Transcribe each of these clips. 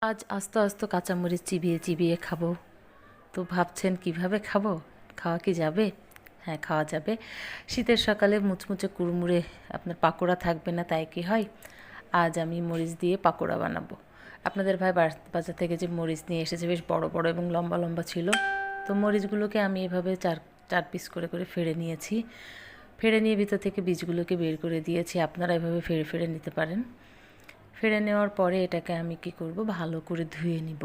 আজ আস্ত আস্ত কাঁচামরিচ চিবিয়ে চিবিয়ে খাবো। তো ভাবছেন কিভাবে খাবো? খাওয়া কি যাবে? হ্যাঁ, খাওয়া যাবে। শীতের সকালে মুচমুচে কুড়মুড়ে আপনার পাকোড়া থাকবে না, তাই কি হয়? আজ আমি মরিচ দিয়ে পাকোড়া বানাবো। আপনাদের ভাই বাজার থেকে যে মরিচ নিয়ে এসেছে বেশ বড় বড় এবং লম্বা লম্বা ছিল। তো মরিচগুলোকে আমি এভাবে চার চার পিস করে করে ফেড়ে নিয়েছি। ফেড়ে নিয়ে ভিতর থেকে বীজগুলোকে বের করে দিয়েছি। আপনারা এভাবে ফেড়ে ফেড়ে নিতে পারেন। ফেড়ে নেওয়ার পরে এটাকে আমি কি করব, ভালো করে ধুয়ে নিব।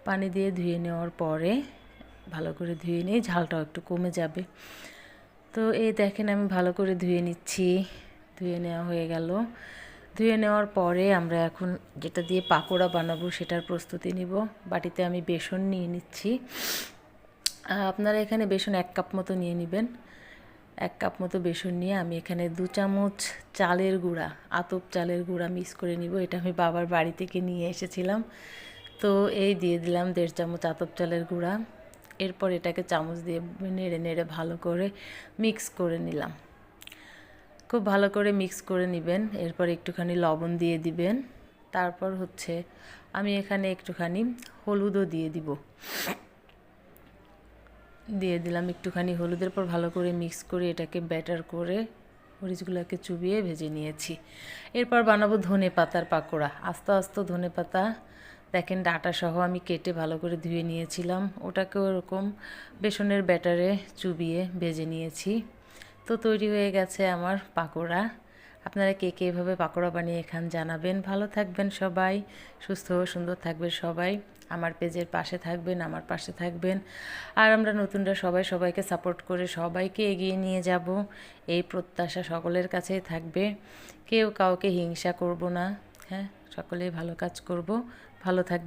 পানি দিয়ে ধুয়ে নেওয়ার পরে ভালো করে ধুয়ে নিয়ে ঝালটাও একটু কমে যাবে। তো এই দেখেন আমি ভালো করে ধুয়ে নিচ্ছি। ধুয়ে নেওয়া হয়ে গেল। ধুয়ে নেওয়ার পরে আমরা এখন যেটা দিয়ে পাকোড়া বানাবো সেটার প্রস্তুতি নিব। বাটিতে আমি বেসন নিয়ে নিচ্ছি। আপনারা এখানে বেসন 1 কাপ মতো নিয়ে নেবেন। 1 কাপ মতো বেসন নিয়ে আমি এখানে 2 চামচ চালের গুঁড়া, আতপ চালের গুঁড়া মিক্স করে নিব। এটা আমি বাবার বাড়ি থেকে নিয়ে এসেছিলাম। তো এই দিয়ে দিলাম 1.5 চামচ আতপ চালের গুঁড়া। এরপর এটাকে চামচ দিয়ে নেড়ে নেড়ে ভালো করে মিক্স করে নিলাম। খুব ভালো করে মিক্স করে নেবেন। এরপর একটুখানি লবণ দিয়ে দিবেন। তারপর হচ্ছে আমি এখানে একটুখানি হলুদও দিয়ে দিব। দিয়ে দিলাম একটুখানি হলুদের পর ভালো করে মিক্স করে এটাকে ব্যাটার করে মরিচগুলোকে চুবিয়ে ভেজে নিয়েছি। এরপর বানাবো ধনে পাতার পাকোড়া। আস্ত আস্ত ধনে পাতা দেখেন ডাঁটা সহ আমি কেটে ভালো করে ধুয়ে নিয়েছিলাম। ওটাকে ওরকম বেসনের ব্যাটারে চুবিয়ে ভেজে নিয়েছি। তো তৈরি হয়ে গেছে আমার পাকোড়া। আপনারা কে কে এভাবে পাকোড়া বানিয়ে খান জানাবেন। ভালো থাকবেন সবাই, সুস্থ ও সুন্দর থাকবেন সবাই। আমার পেজের পাশে থাকবেন, আমার পাশে থাকবেন। আর আমরা নতুনরা সবাই সবাইকে সাপোর্ট করে সবাইকে এগিয়ে নিয়ে যাব, এই প্রত্যাশা সকলের কাছেই থাকবে। কেউ কাউকে হিংসা করব না। হ্যাঁ, সকলেই ভালো কাজ করব। ভালো থাকবেন।